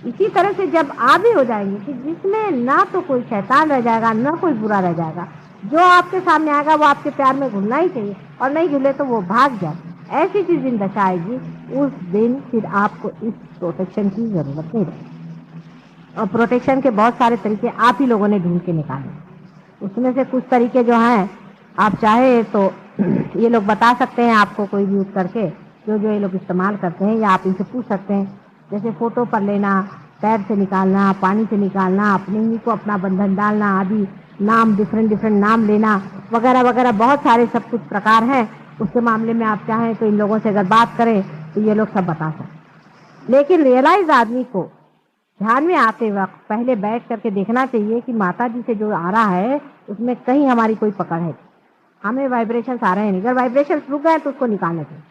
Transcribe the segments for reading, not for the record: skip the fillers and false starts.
इसी तरह से जब आप भी हो जाएंगे कि जिसमें ना तो कोई शैतान रह जाएगा, ना कोई बुरा रह जाएगा, जो आपके सामने आएगा वो आपके प्यार में घुलना ही चाहिए, और नहीं घुले तो वो भाग जाए, ऐसी जिस दिन दशा आएगी उस दिन फिर आपको इस प्रोटेक्शन की जरूरत नहीं रहेगी। और प्रोटेक्शन के बहुत सारे तरीके आप ही लोगों ने ढूंढ के निकाले। उसमें से कुछ तरीके जो हैं आप चाहे तो ये लोग बता सकते हैं आपको, कोई भी यूज करके जो जो ये लोग इस्तेमाल करते हैं, या आप इनसे पूछ सकते हैं। जैसे फोटो पर लेना, पैर से निकालना, पानी से निकालना, अपने ही को अपना बंधन डालना आदि, नाम डिफरेंट डिफरेंट नाम लेना वगैरह वगैरह, बहुत सारे सब कुछ प्रकार हैं। उसके मामले में आप चाहें तो इन लोगों से अगर बात करें तो ये लोग सब बता सकते हैं। लेकिन रियलाइज आदमी को ध्यान में आते वक्त पहले बैठ करके देखना चाहिए कि माता जी से जो आ रहा है उसमें कहीं हमारी कोई पकड़ है, हमें वाइब्रेशन आ रहे हैं नहीं। अगर वाइब्रेशन रुक गए तो उसको निकालना चाहिए।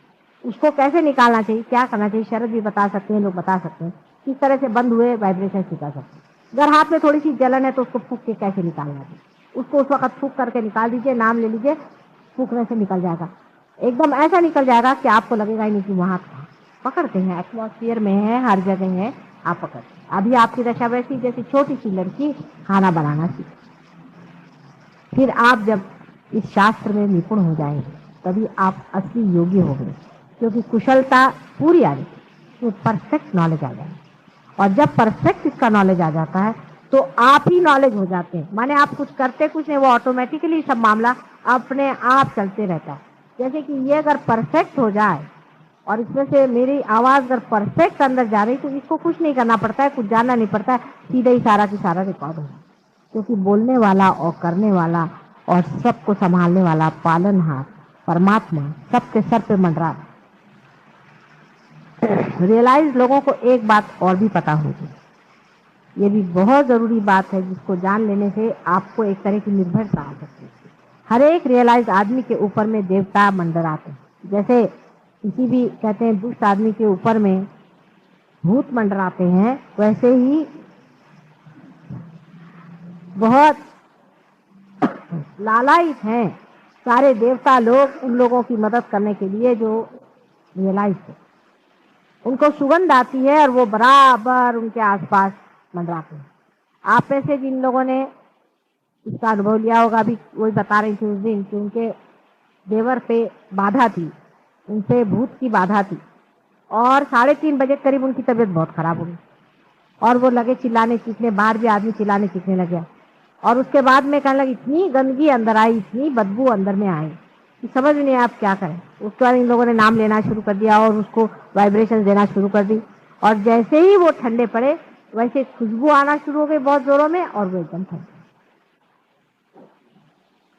उसको कैसे निकालना चाहिए, क्या करना चाहिए, शरद भी बता सकते हैं, लोग बता सकते हैं किस तरह से बंद हुए वाइब्रेशन निकाल सकते हैं। अगर हाथ में थोड़ी सी जलन है तो उसको फूक के कैसे निकालना चाहिए, उसको उस वक्त फूक करके निकाल दीजिए, नाम ले लीजिए, फूकने से निकल जाएगा। एकदम ऐसा निकल जाएगा कि आपको लगेगा ही नहीं कि वहां पकड़ते हैं, एटमॉस्फेयर में है, हर जगह है, आप पकड़ते हैं। अभी आपकी दशा वैसी जैसी छोटी सी लड़की खाना बनाना सीखे। फिर आप जब इस शास्त्र में निपुण हो जाएंगे तभी आप असली योगी होंगे, क्योंकि कुशलता पूरी आ जाएगी तो परफेक्ट नॉलेज आ जाएगी। और जब परफेक्ट इसका नॉलेज आ जाता है तो आप ही नॉलेज हो जाते हैं, माने आप कुछ करते कुछ नहीं, वो ऑटोमेटिकली सब मामला अपने आप चलते रहता है। जैसे कि ये अगर परफेक्ट हो जाए और इसमें से मेरी आवाज अगर परफेक्ट अंदर जा रही तो इसको कुछ नहीं करना पड़ता है, कुछ जानना नहीं पड़ता है, सीधे ही सारा की सारा रिकॉर्ड हो, क्योंकि बोलने वाला और करने वाला और सबको संभालने वाला पालनहार परमात्मा सबके सर पे मंडरा। रियलाइज लोगों को एक बात और भी पता होगी, ये भी बहुत जरूरी बात है जिसको जान लेने से आपको एक तरह की निर्भरता आ सकती है। हर एक रियलाइज आदमी के ऊपर में देवता मंडराते हैं, जैसे किसी भी कहते हैं दुष्ट आदमी के ऊपर में भूत मंडराते हैं, वैसे ही बहुत लालायित हैं सारे देवता लोग उन लोगों की मदद करने के लिए जो रियलाइज है। उनको सुगंध आती है और वो बराबर उनके आसपास मंडराते हैं। आप में से जिन लोगों ने इसका अनुभव लिया होगा, अभी वही बता रही थी उस दिन कि उनके देवर पे बाधा थी, उनसे भूत की बाधा थी, और 3:30 बजे करीब उनकी तबीयत बहुत खराब हो गई और वो लगे चिल्लाने चीखने, बाहर भी आदमी चिल्लाने चीखने लग गया। और उसके बाद में कहने लगी इतनी गंदगी अंदर आई, इतनी बदबू अंदर में आई कि समझ नहीं आप क्या करें। उसके बाद इन लोगों ने नाम लेना शुरू कर दिया और उसको वाइब्रेशन देना शुरू कर दी, और जैसे ही वो ठंडे पड़े वैसे खुशबू आना शुरू हो गई बहुत जोरों में, और वो एकदम ठंडे।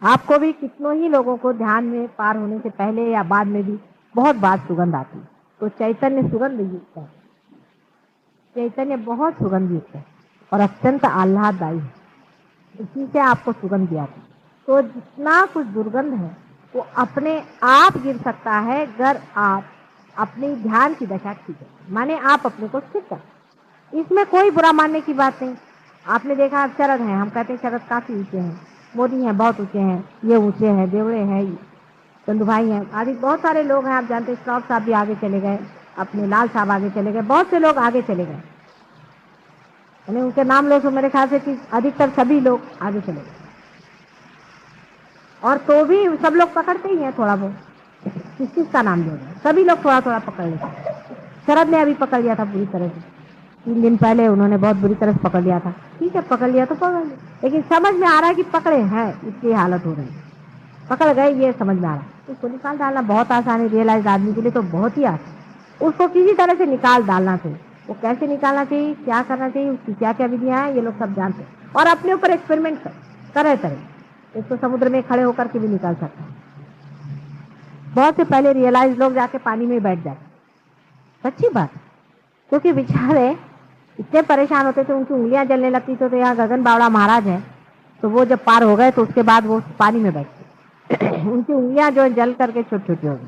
आपको भी कितनों ही लोगों को ध्यान में पार होने से पहले या बाद में भी बहुत बार सुगंध आती है। तो चैतन्य सुगंध युक्त है, चैतन्य बहुत सुगंध युक्त है और अत्यंत आह्लाददायी है, इसी से आपको सुगंध दिया था। तो जितना कुछ दुर्गंध है वो अपने आप गिर सकता है अगर आप अपनी ध्यान की दशा ठीक है, माने आप अपने को स्थिर कर। इसमें कोई बुरा मानने की बात नहीं। आपने देखा शरद हैं, हम कहते हैं शरद काफी ऊंचे हैं, मोदी हैं बहुत ऊंचे हैं, ये ऊंचे हैं, देवड़े हैं, चंदू भाई हैं, आदि बहुत सारे लोग हैं। आप जानते हैं श्रॉफ साहब भी आगे चले गए, अपने लाल साहब आगे चले गए, बहुत से लोग आगे चले गए, उनके नाम लो तो मेरे ख्याल से कि अधिकतर सभी लोग आगे चले गए। और तो भी सब लोग पकड़ते ही हैं थोड़ा बहुत, किस किस का नाम लेंगे, सभी लोग थोड़ा थोड़ा पकड़ लेते। शरद ने अभी पकड़ लिया था पूरी तरह से, 3 दिन पहले उन्होंने बहुत बुरी तरह से पकड़ लिया था। ठीक है, पकड़ लिया तो पकड़ लिया, लेकिन समझ में आ रहा है कि पकड़े हैं इसकी हालत हो रही है, पकड़ गए ये समझ में आ रहा है। उसको निकाल डालना बहुत आसान है, रियलाइज आदमी के लिए तो बहुत ही आसान। उसको किसी तरह से निकाल डालना चाहिए। वो कैसे निकालना चाहिए, क्या करना चाहिए, उसकी क्या क्या विधियां हैं, ये लोग सब जानते हैं और अपने ऊपर एक्सपेरिमेंट तरह तरह। इसको समुद्र में खड़े होकर के भी निकाल सकते हैं। बहुत से पहले रियलाइज लोग जाके पानी में बैठ जाते, सच्ची बात, क्योंकि बेचारे इतने परेशान होते थे, उनकी उंगलियां जलने लगती थी। तो यहाँ गगन बावड़ा महाराज है, तो वो जब पार हो गए तो उसके बाद वो पानी में बैठते उनकी उंगलियां जो जल करके छोटी छोटी हो गई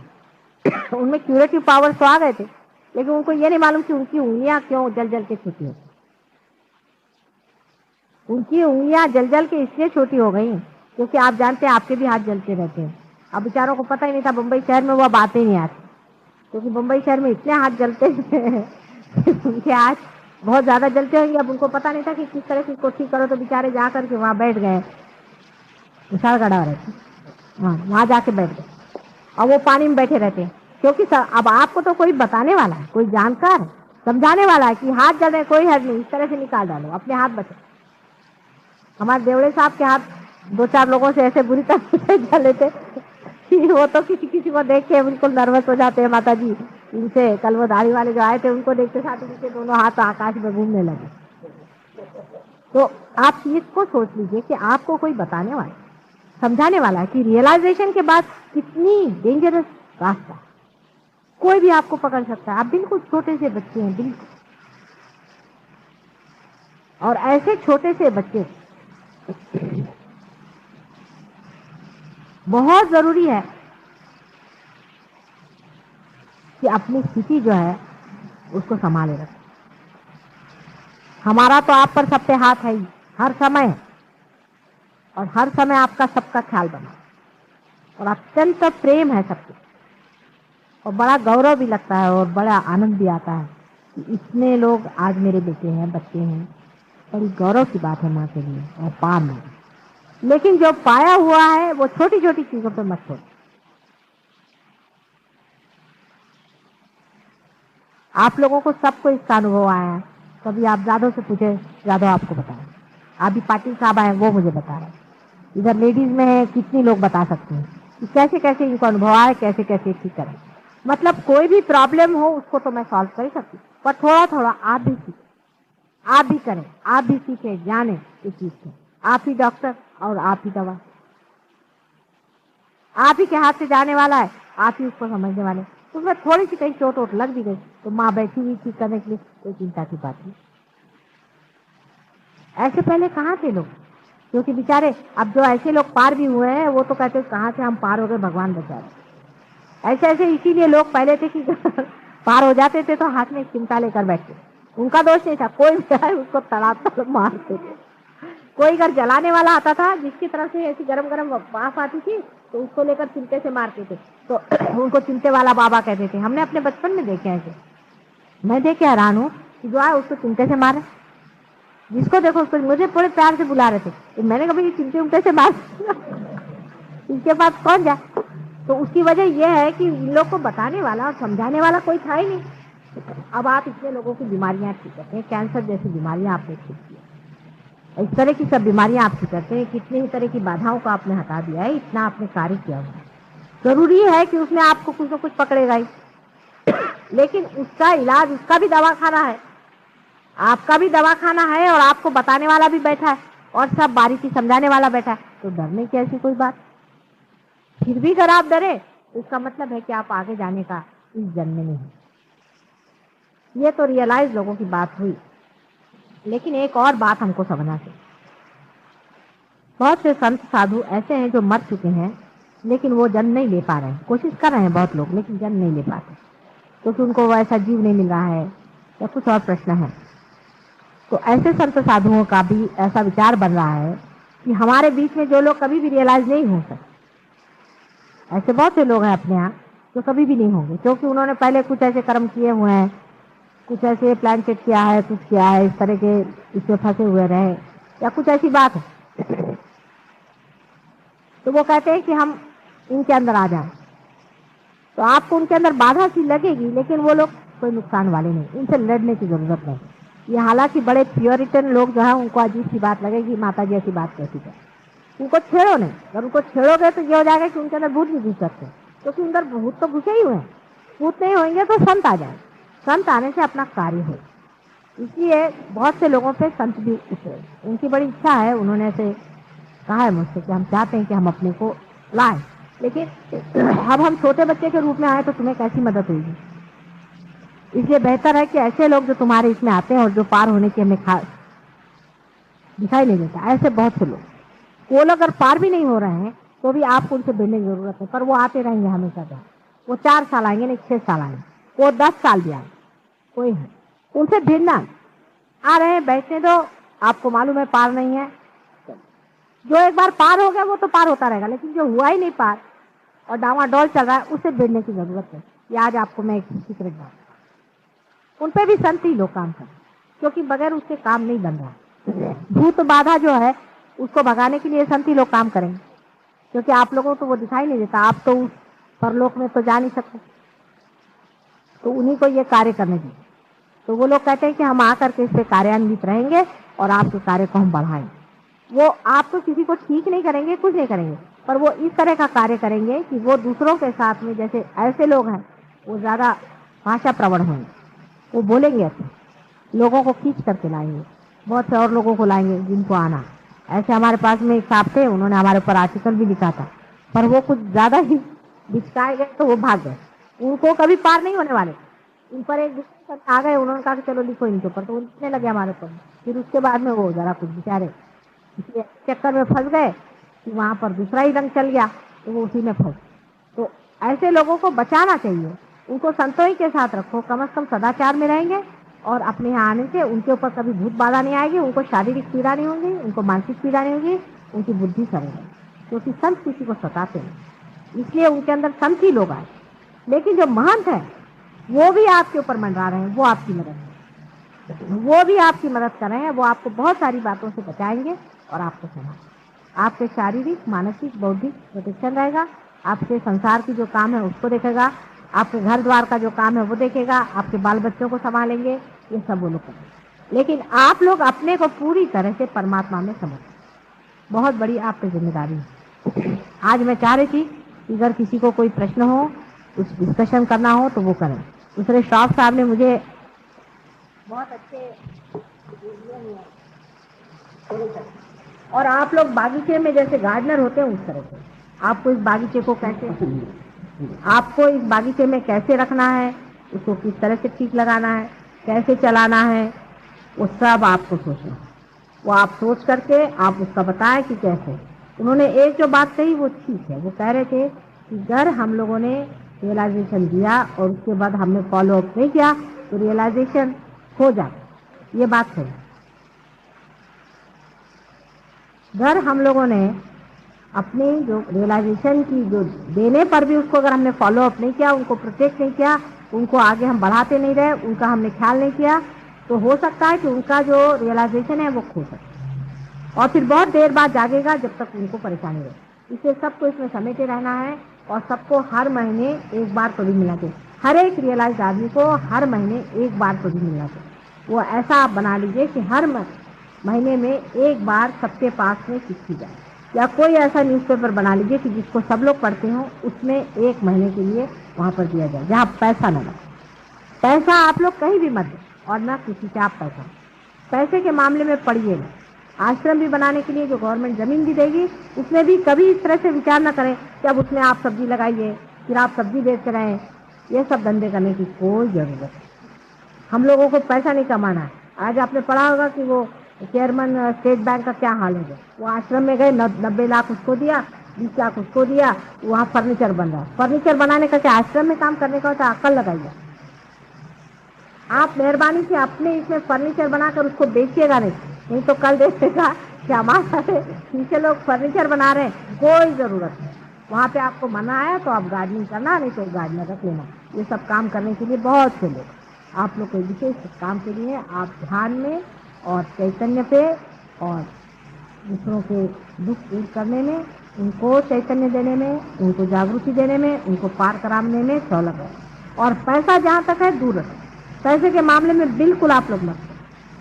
उनमें क्यूरेटिव पावर तो आ गए थे, लेकिन उनको ये नहीं मालूम कि उनकी उंगलियां क्यों जल जल के छोटी हो गई। उनकी उंगलियां जल जल के इसलिए छोटी हो गई क्योंकि आप जानते हैं आपके भी हाथ जलते रहते हैं। अब बेचारों को पता ही नहीं था, बम्बई शहर में वो अब आते ही नहीं आते, क्योंकि बम्बई शहर में इतने हाथ जलते हैं उनके हाथ बहुत ज्यादा जलते होंगे, अब उनको पता नहीं था कि किस तरह से इसको ठीक करो, तो बेचारे जा करके वहाँ बैठ गए, विशाल गढ़ा रहती, हाँ वहाँ जाके बैठ गए और वो पानी में बैठे रहते हैं। क्योंकि अब आपको तो कोई बताने वाला है, कोई जानकार समझाने वाला है कि हाथ जल रहे, कोई हर्ज नहीं, इस तरह से निकाल डालो, अपने हाथ बचे। हमारे देवड़े साहब के हाथ 2-4 लोगों से ऐसे बुरी तरह से जले थे कि वो तो किसी किसी को देख के बिल्कुल नर्वस हो जाते हैं माता जी। इनसे कल वो दाढ़ी वाले जो आए थे उनको देखते साथ उनके दोनों हाथ आकाश में घूमने लगे। तो आप चीज को सोच लीजिए कि आपको कोई बताने वाला, समझाने वाला है कि रियलाइजेशन के बाद कितनी डेंजरस रास्ता है। कोई भी आपको पकड़ सकता है, आप बिल्कुल छोटे से बच्चे हैं बिल्कुल, और ऐसे छोटे से बच्चे बहुत जरूरी है कि अपनी स्थिति जो है उसको संभाले रखें। हमारा तो आप पर सब पे हाथ है ही हर समय, और हर समय आपका सबका ख्याल बना, और अत्यंत प्रेम है सबके, और बड़ा गौरव भी लगता है और बड़ा आनंद भी आता है कि इतने लोग आज मेरे बेटे हैं, बच्चे हैं। बड़ी गौरव की बात है माँ के लिए और पा में। लेकिन जो पाया हुआ है वो छोटी छोटी चीजों पे मत छोड़ो। आप लोगों को सबको इसका अनुभव आया है, कभी आप जादव से पूछे, जादव आपको बताए, अभी पाटिल साहब आए वो मुझे बता रहे, इधर लेडीज में है, कितनी लोग बता सकते हैं कि कैसे कैसे इनको अनुभव आए, कैसे कैसे ठीक करें। मतलब कोई भी प्रॉब्लम हो उसको तो मैं सॉल्व कर ही सकती, पर थोड़ा थोड़ा आप भी सीखें, आप भी करें, आप भी सीखें, जाने इस चीज को। आप ही डॉक्टर और आप ही दवा, आप ही के हाथ से जाने वाला है, आप ही उसको समझने वाले। उसमें थोड़ी सी कहीं चोट वोट लग भी गई तो माँ बैठी हुई ठीक करने के लिए, कोई चिंता की बात नहीं। ऐसे पहले कहाँ थे लोग, क्योंकि बेचारे अब जो ऐसे लोग पार भी हुए हैं वो तो कहते हैं कहाँ से हम पार हो गए, भगवान बचा रहे। ऐसे ऐसे इसीलिए लोग पहले थे कि पार हो जाते थे तो हाथ में चिमटा लेकर बैठते, उनका दोष नहीं था, कोई भी आए उसको तड़ातड़ मारते थे। कोई घर जलाने वाला आता था जिसकी तरफ से ऐसी गरम गरम वाफ आती थी तो उसको लेकर चिमटे से मारते थे, तो उनको चिमटे वाला बाबा कहते थे। हमने अपने बचपन में देखे ऐसे, मैं देख के हैरान हूँ कि जो है उसको चिमटे से मारे, जिसको देखो उसको, मुझे बड़े प्यार से बुला रहे थे, तो मैंने कभी चिमटे उमटे से मार इसके पास कौन जाए। तो उसकी वजह यह है कि इन लोग को बताने वाला और समझाने वाला कोई था ही नहीं। अब आप इतने लोगों की बीमारियां ठीक करते हैं, कैंसर जैसी बीमारियां आपने ठीक की, इस तरह की सब बीमारियां आप ठीक करते हैं, कितने ही तरह की बाधाओं को आपने हटा दिया है, इतना आपने कार्य किया हुआ है। जरूरी है कि उसमें आपको कुछ न कुछ पकड़ेगा ही, लेकिन उसका इलाज, उसका भी दवाखाना है, आपका भी दवाखाना है, और आपको बताने वाला भी बैठा है और सब बारीकी समझाने वाला बैठा है, तो डरने की ऐसी कोई बात। फिर भी अगर आप डरे तो इसका मतलब है कि आप आगे जाने का इस जन्म में नहीं। ये तो रियलाइज लोगों की बात हुई, लेकिन एक और बात हमको समझना चाहिए। बहुत से संत साधु ऐसे हैं जो मर चुके हैं लेकिन वो जन्म नहीं ले पा रहे हैं, कोशिश कर रहे हैं बहुत लोग लेकिन जन्म नहीं ले पाते, क्योंकि उनको वैसा जीव नहीं मिल रहा है या कुछ और प्रश्न है। तो ऐसे संत साधुओं का भी ऐसा विचार बन रहा है कि हमारे बीच में जो लोग कभी भी रियलाइज नहीं हो सकते, ऐसे बहुत से लोग हैं अपने यहाँ जो कभी भी नहीं होंगे, क्योंकि उन्होंने पहले कुछ ऐसे कर्म किए हुए हैं, कुछ ऐसे प्लान सेट किया है, कुछ किया है, इस तरह के इसमें फंसे हुए रहे या कुछ ऐसी बात है। तो वो कहते हैं कि हम इनके अंदर आ जाएं, तो आपको उनके अंदर बाधा सी लगेगी, लेकिन वो लोग कोई नुकसान वाले नहीं, इनसे लड़ने की जरूरत नहीं। ये हालांकि बड़े प्योरिटन लोग जो है उनको अजीब सी बात लगेगी, माता जी ऐसी बात कैसी है, उनको छेड़ो नहीं। अगर उनको छेड़ोगे तो ये हो जाएगा कि उनके अंदर भूत नहीं घुस सकते, क्योंकि उनके अंदर भूत तो घुसे ही हुए हैं। भूत नहीं होंगे तो संत आ जाए, संत आने से अपना कार्य हो। इसलिए बहुत से लोगों पे संत भी उतरे, उनकी बड़ी इच्छा है, उन्होंने ऐसे कहा है मुझसे कि हम चाहते हैं कि हम अपने को लाएं, लेकिन अब हम छोटे बच्चे के रूप में आए तो तुम्हें कैसी मदद होगी। इसलिए बेहतर है कि ऐसे लोग जो तुम्हारे इसमें आते हैं और जो पार होने की हमें दिखाई नहीं देता, ऐसे बहुत से लोग, वो लोग अगर पार भी नहीं हो रहे हैं तो भी आपको उनसे भिड़ने की जरूरत है, पर वो आते रहेंगे हमेशा जहाँ। वो 4 साल आएंगे नहीं 6 साल आएंगे, वो 10 साल भी आए, कोई है उनसे भिड़ना। आ रहे हैं बैठने दो, आपको मालूम है पार नहीं है, जो एक बार पार हो गया वो तो पार होता रहेगा, लेकिन जो हुआ ही नहीं पार और डावाडोल चल रहा है उससे भिड़ने की जरूरत है। ये आज आपको मैं एक सीक्रेट बात, उन पे भी संत ही लोग काम कर, क्योंकि बगैर उसके काम नहीं बन रहा। भूत बाधा जो है उसको भगाने के लिए संती लोग काम करेंगे, क्योंकि आप लोगों को तो वो दिखाई नहीं देता, आप तो उस परलोक में तो जा नहीं सकते, तो उन्हीं को ये कार्य करने दीजिए। तो वो लोग कहते हैं कि हम आकर के इस पे कार्यान्वित रहेंगे और आपके कार्य को हम बढ़ाएंगे। वो आप तो किसी को ठीक नहीं करेंगे, कुछ नहीं करेंगे, पर वो इस तरह का कार्य करेंगे कि वो दूसरों के साथ में, जैसे ऐसे लोग हैं वो ज्यादा भाषा प्रवण होंगे, वो बोलेंगे अच्छे, लोगों को खींच करके लाएंगे, बहुत से और लोगों को लाएंगे जिनको आना। ऐसे हमारे पास में एक साहब थे, उन्होंने हमारे ऊपर आर्टिकल भी लिखा था, पर वो कुछ ज्यादा ही बिचकाए गए तो वो भाग गए। उनको कभी पार नहीं होने वाले, उन पर एक दूसरे पर आ गए, उन्होंने कहा कि चलो लिखो इनके ऊपर, तो वो लिखने लगे हमारे ऊपर। फिर उसके बाद में वो जरा कुछ बेचारे इसलिए चक्कर में फंस गए कि वहां पर दूसरा ही रंग चल गया, तो वो उसी में फंस। तो ऐसे लोगों को बचाना चाहिए, उनको संतों के साथ रखो, कम से कम सदाचार में रहेंगे और अपने यहाँ आने से उनके ऊपर कभी भूत बाधा नहीं आएगी, उनको शारीरिक पीड़ा नहीं होगी, उनको मानसिक पीड़ा नहीं होगी, उनकी बुद्धि सरेगी, क्योंकि संत किसी को सताते हैं, इसलिए उनके अंदर संत ही लोग आए। लेकिन जो महंत है वो भी आपके ऊपर मंडरा रहे हैं, वो आपकी मदद वो भी आपकी मदद कर रहे हैं, वो आपको बहुत सारी बातों से बचाएंगे और आपको संभालेंगे। आपके शारीरिक, मानसिक, बौद्धिक प्रोटेक्शन रहेगा, आपके संसार की जो काम है उसको देखेगा, आपके घर द्वार का जो काम है वो देखेगा, आपके बाल बच्चों को संभालेंगे, ये सब वो लोग करेंगे। लेकिन आप लोग अपने को पूरी तरह से परमात्मा में समझ, बहुत बड़ी आप पे जिम्मेदारी है। आज मैं चाह रही थी कि अगर किसी को कोई प्रश्न हो, कुछ डिस्कशन करना हो तो वो करें। दूसरे श्रॉफ साहब ने मुझे बहुत अच्छे, और आप लोग बागीचे में जैसे गार्डनर होते हैं उस तरह से आपको इस बागीचे को कैसे, आपको इस बागीचे में कैसे रखना है, उसको किस तरह से ठीक लगाना है, कैसे चलाना है, वो सब आपको सोचना है। वो आप सोच करके आप उसका बताएं कि कैसे। उन्होंने एक जो बात कही वो ठीक है, वो कह रहे थे कि अगर हम लोगों ने रियलाइजेशन दिया और उसके बाद हमने फॉलो अप नहीं किया तो रियलाइजेशन हो जाता, ये बात है। अगर हम लोगों ने अपनी जो रियलाइजेशन की जो देने पर भी उसको अगर हमने फॉलो अप नहीं किया, उनको प्रोटेक्ट नहीं किया, उनको आगे हम बढ़ाते नहीं रहे, उनका हमने ख्याल नहीं किया, तो हो सकता है कि उनका जो रियलाइजेशन है वो खो सकता और फिर बहुत देर बाद जागेगा जब तक उनको परेशानी रहे। इसलिए सबको इसमें समेटे रहना है और सबको हर महीने एक बार तो भी मिलना चाहिए। हर एक रियलाइज आदमी को हर महीने एक बार तो भी मिलना चाहिए। वो ऐसा आप बना लीजिए कि हर महीने में एक बार सबके पास में चिट्ठी जाए, या कोई ऐसा न्यूज़पेपर बना लीजिए कि जिसको सब लोग पढ़ते हो, उसमें एक महीने के लिए वहाँ पर दिया जाए जहाँ पैसा न लगे। पैसा आप लोग कहीं भी मत दें और ना किसी से आप पैसे के मामले में पढ़िए ना। आश्रम भी बनाने के लिए जो गवर्नमेंट जमीन भी देगी उसमें भी कभी इस तरह से विचार ना करें कि अब उसमें आप सब्जी लगाइए फिर आप सब्जी बेच रहे हैं। ये सब धंधे करने की कोई जरूरत नहीं। हम लोगों को पैसा नहीं कमाना है। आज आपने पढ़ा होगा कि वो चेयरमैन स्टेट बैंक का क्या हाल है, वो आश्रम में गए, 90 लाख उसको दिया, 20 लाख उसको दिया, वहाँ फर्नीचर बन रहा है। फर्नीचर बनाने का क्या आश्रम में काम करने का होता है? अक्ल लगाइए। आप मेहरबानी से अपने इसमें फर्नीचर बनाकर उसको बेचिएगा नहीं तो कल देखिएगा कि हमारे पीछे लोग फर्नीचर बना रहे हैं, कोई जरूरत नहीं। वहाँ पे आपको मना आया तो आप गार्डनिंग करना, नहीं तो गार्डनर रख लेना। ये सब काम करने के लिए बहुत से लोग, आप लोग को विशेष काम के लिए आप ध्यान में और चैतन्य पे और दूसरों के दुख दूर करने में, उनको चैतन्य देने में, उनको जागृति देने में, उनको पार कराने में सौलभ है। और पैसा जहाँ तक है दूर रखें। पैसे के मामले में बिल्कुल आप लोग मत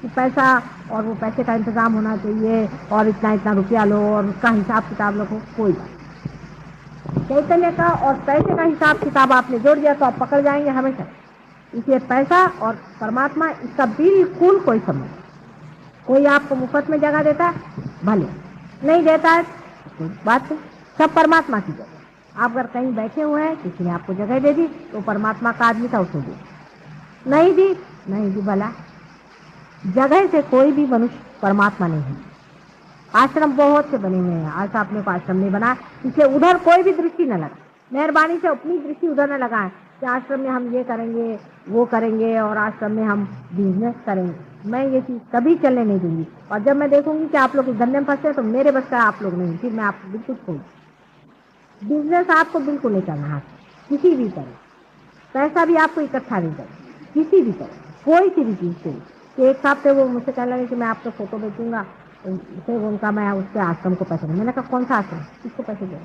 कि पैसा और वो पैसे का इंतजाम होना चाहिए और इतना इतना रुपया लो और उसका हिसाब किताब रखो, कोई बात। चैतन्य का और पैसे का हिसाब किताब आपने जोड़ दिया तो आप पकड़ जाएंगे हमेशा। इसलिए पैसा और परमात्मा, इसका बिल्कुल कोई संबंध। कोई आपको मुफ्त में जगह देता है, भले नहीं देता है कोई बात नहीं, सब परमात्मा की जगह। आप अगर कहीं बैठे हुए हैं, किसी ने आपको जगह दे दी तो परमात्मा का आदमी था, उसको दी, नहीं दी भला। जगह से कोई भी मनुष्य परमात्मा नहीं है। आश्रम बहुत से बने हुए हैं, आज आपने को आश्रम नहीं बना, इसलिए उधर कोई भी दृष्टि न लगा। मेहरबानी से अपनी दृष्टि उधर न लगाएं कि आश्रम में हम ये करेंगे वो करेंगे और आश्रम में हम बिजनेस करेंगे। मैं ये चीज कभी चलने नहीं दूंगी। और जब मैं देखूंगी कि आप लोग इस धंधे में फंसे तो मेरे बस का आप लोग नहीं, फिर मैं आपको बिल्कुल छोड़। बिजनेस आपको बिल्कुल नहीं करना है किसी भी तरह। पैसा भी आपको इकट्ठा नहीं करना किसी भी तरह, कोई सी भी चीज से। कि एक साहब थे वो मुझसे कहने लगे कि मैं आपको फोटो बेचूंगा, फिर उनका मैं उसके आश्रम को पैसे दूँ। मैंने कहा कौन सा आश्रम, किसको पैसे दे?